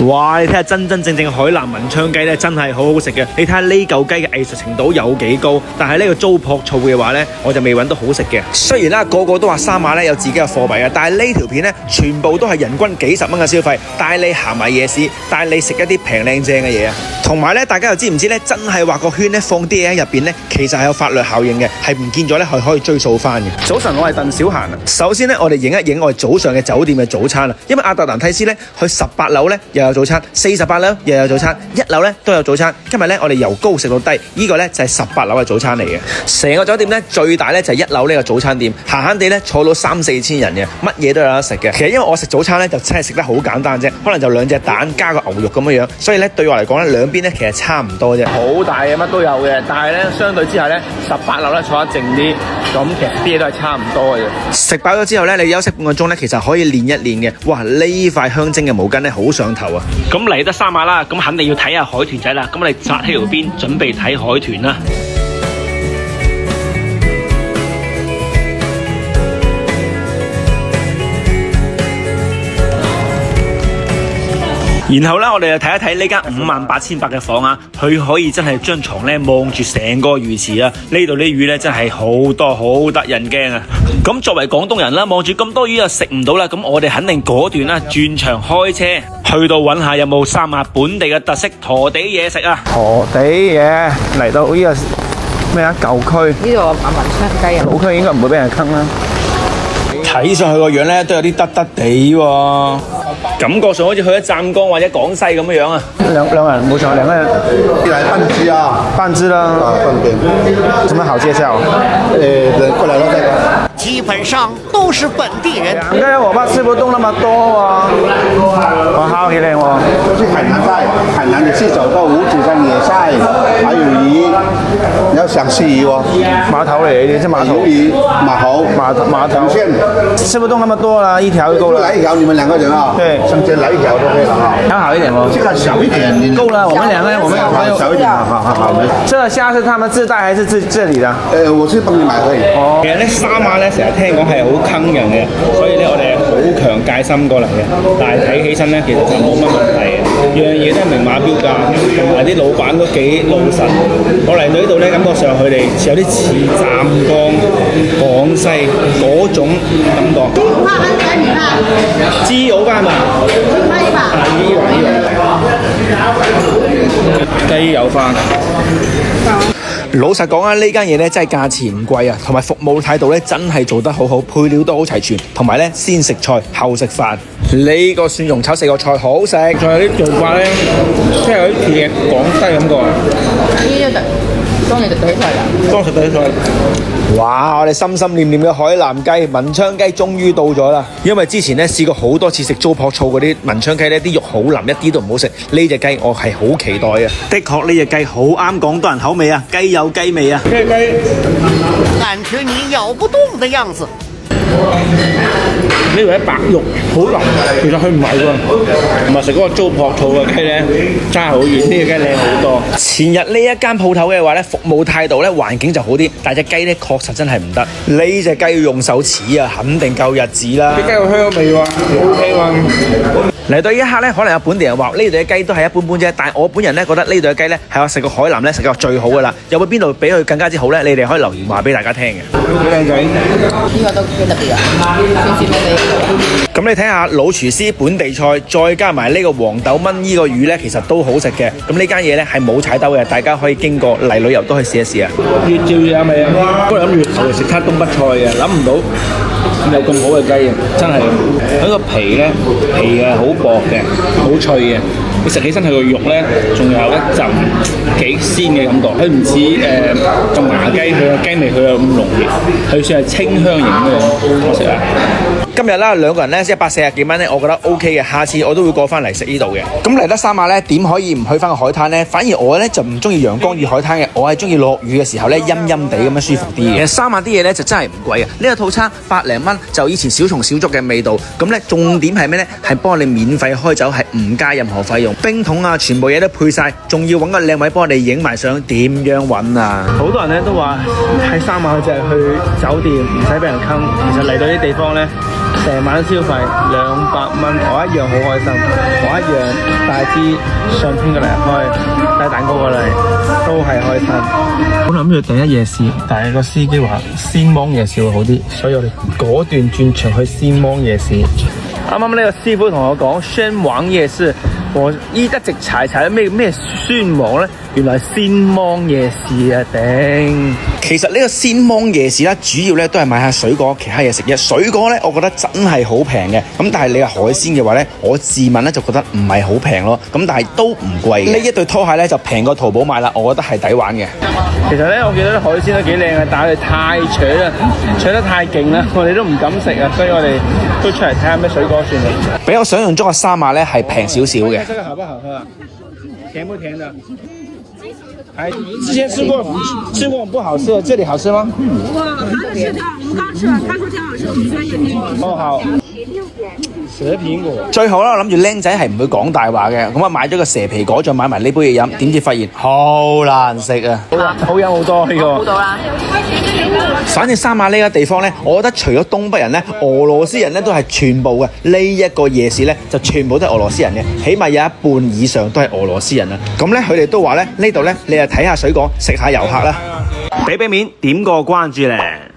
哇！你睇下真真正正嘅海南文昌雞咧，真係好好食嘅。你睇下呢嚿雞嘅藝術程度有幾高，但係呢個糟粕醋嘅話咧，我就未揾到好食嘅。雖然啦，個個都話三亞咧有自己嘅貨幣啊，但係呢條片咧全部都係人均幾十蚊嘅消費，帶你行埋夜市，帶你食一啲平靚正嘅嘢啊。同埋咧，大家又知唔知咧？真係畫個圈咧，放啲嘢喺入邊咧，其實係有法律效應嘅，係唔見咗咧係可以追溯翻嘅。早晨，我係鄧小閒啊。首先咧，我哋影一影我哋早上嘅酒店嘅早餐啦。因為亞特蘭蒂斯咧去18樓咧又有早餐，48樓又有早餐，1樓咧都有早餐。今日咧我哋由高食到低，呢個咧就係18樓嘅早餐嚟嘅。成個酒店咧最大咧就係1樓呢個早餐店，閒閒地咧坐到3-4千人嘅，乜嘢都有得食嘅。其實因為我食早餐咧就真係食得好簡單啫，可能就2隻蛋加個牛肉咁樣樣，所以咧對我嚟講咧兩邊咧其實差唔多啫。好大嘅乜都有嘅，但係咧相對之下咧18樓咧坐得靜啲，咁其實啲嘢都係差唔多嘅啫。食飽咗之後咧，你休息半個鐘咧，其實可以練一練嘅。哇！呢塊香精嘅毛巾咧好上頭啊！咁嚟得三亞啦，咁肯定要睇下海豚仔啦。咁我哋紮喺條邊，準備睇海豚啦。然後咧，我哋就睇一睇呢間58,800嘅房啊，佢可以真係張床咧望住成個魚池啊！呢度啲魚咧真係好多，好得人驚啊！咁作為廣東人啦，望住咁多魚又食唔到啦，咁我哋肯定果斷啦，轉場開車去到揾下有冇三亞本地嘅特色陀地嘢食啊！陀地嘢嚟到呢個咩啊舊區？呢度文昌雞啊！老區應該唔會俾人坑啦。睇上去個樣咧都有啲得得地喎，感覺上好似去咗湛江或者廣西咁樣啊！兩人冇錯，兩個人。來半隻啊，半隻啦。啊，半邊。什麼好介紹？過來了這個。基本上都是本地人。兩個人我怕吃不動那麼多喎。哇，好靚喎！都是海南菜，海南你是走到五指山野菜，還有魚，你要想吃魚喎。碼頭嚟，你是碼頭。魚，碼頭線。吃不動那麼多啦，一條就夠了。來一條，你們兩個人啊？對，中間來一條都可以了哈。要好一點哦。這個小一點，夠了，我們兩個人，我們小一點，好。這蝦是他們自帶還是這裡的？我是幫你買可以。哦。其實咧，三亞咧成日聽講係好坑人嘅，所以咧我哋係好強戒心過嚟嘅。但係睇起身咧，其實就冇乜問題嘅，樣嘢都係明碼標價，同埋啲老闆都幾老實。我嚟到呢度咧，感覺上佢哋有啲似湛江、廣西嗰種感覺。雞油飯嘛，雞油飯。老實講啊，呢間嘢咧真係價錢唔貴啊，同埋服務態度咧真係做得好好，配料都好齊全，同埋咧先食菜後食飯。呢個蒜蓉炒4個菜好食，仲有啲做法咧，即係有啲似廣西感覺啊。當食第一菜。哇！我哋心心念念嘅海南雞、文昌雞終於到咗啦！因為之前咧試過好多次食糟粕醋嗰啲文昌雞咧，啲肉好腍，一啲都唔好食。呢隻雞我係好期待啊！的確呢隻雞好啱廣東人口味啊，雞有雞味啊！雞，感覺你咬不動的樣子。呢度啲白肉好腍，其實佢唔係喎，同埋食嗰個糟粕醋嘅雞咧差好遠，呢隻雞靚好多。前日呢一間鋪頭嘅話咧，服務態度咧環境就好啲，但係隻雞咧確實真係唔得。呢隻雞要用手指啊，肯定夠日子啦。啲雞有香味喎，OK 喎。嚟到呢一刻咧，可能有本地人話呢度嘅雞都係一般般啫，但係我本人咧覺得呢度嘅雞咧係我食過海南咧食過最好噶啦。有冇邊度比佢更加之好咧？你哋可以留言話俾大家聽嘅。幾靚仔，呢個都幾特別啊！酸咩味？咁你睇下老廚師本地菜，再加埋呢個黃豆炆呢個魚咧，其實都好食嘅。咁呢間嘢咧係冇踩兜嘅，大家可以經過嚟旅遊都可以試一試啊！越照越有味啊！我諗住嚟食餐東北菜嘅，諗唔到有咁好嘅雞啊！真係佢個皮係好薄嘅，好脆嘅。你食起身佢個肉咧，仲有一陣幾鮮嘅感覺。佢唔似種牙雞，佢嘅雞味佢有咁濃烈，佢算係清香型嘅。我食啊！今日啦，兩個人咧140幾蚊咧，我覺得 OK 嘅。下次我都會過翻嚟食呢度嘅。咁嚟得三亞咧，點可以唔去翻個海灘咧？反而我咧就唔中意陽光與海灘嘅，我係中意落雨嘅時候咧，陰陰地咁樣舒服啲嘅。其實三亞啲嘢咧就真係唔貴嘅，呢個套餐100零蚊就以前小蟲小粥嘅味道。咁咧重點係咩咧？係幫你免費開酒，係唔加任何費用，冰桶啊，全部嘢都配晒，仲要揾個靚位幫我哋影埋相，點樣揾啊？好多人咧都話喺三亞就係去酒店，唔使俾人坑。其實嚟到啲地方咧，成晚消費200蚊，我一樣好開心，我一樣帶支相片過嚟開，帶蛋糕過嚟，都係開心。我諗住第一夜市，但係個司機話鮮芒夜市會好啲，所以我哋果斷轉場去鮮芒夜市。啱啱呢個師傅同我講宣王夜市，我一直查咩宣王咧，原來係鮮芒夜市啊！頂。其實呢個鮮芒夜市咧，主要咧都係買下水果，其他嘢食嘅。水果咧，我覺得真係好平嘅。咁但係你係海鮮嘅話咧，我自問咧就覺得唔係好平咯。咁但係都唔貴嘅。呢一對拖鞋咧就平過淘寶買啦，我覺得係抵玩嘅。其實咧，我見到啲海鮮都幾靚嘅，但係佢哋太搶啦，搶得太勁啦，我哋都唔敢食啊，所以我哋都出嚟睇下咩水果算啦。比我想象中嘅三亞咧係平少少嘅。這個好不好喝啊？甜不甜的？哎，之前吃過不好吃的，這裡好吃嗎？我剛吃的，我剛吃了，他說挺好吃，我們專業訂。哦好。蛇蘋果最好啦，我諗住僆仔係唔會講大話嘅，咁啊買咗個蛇皮果，再買埋呢杯嘢飲，點知發現好難食啊！好飲好多呢個。估到啦。反正三亞呢個地方呢，我覺得除咗東北人呢，俄羅斯人呢都係全部嘅。呢一個夜市呢，就全部都係俄羅斯人嘅，起碼有一半以上都係俄羅斯人啊！咁呢，佢哋都話呢，呢度呢，你就睇下水果，食下遊客啦。俾面點個關注咧。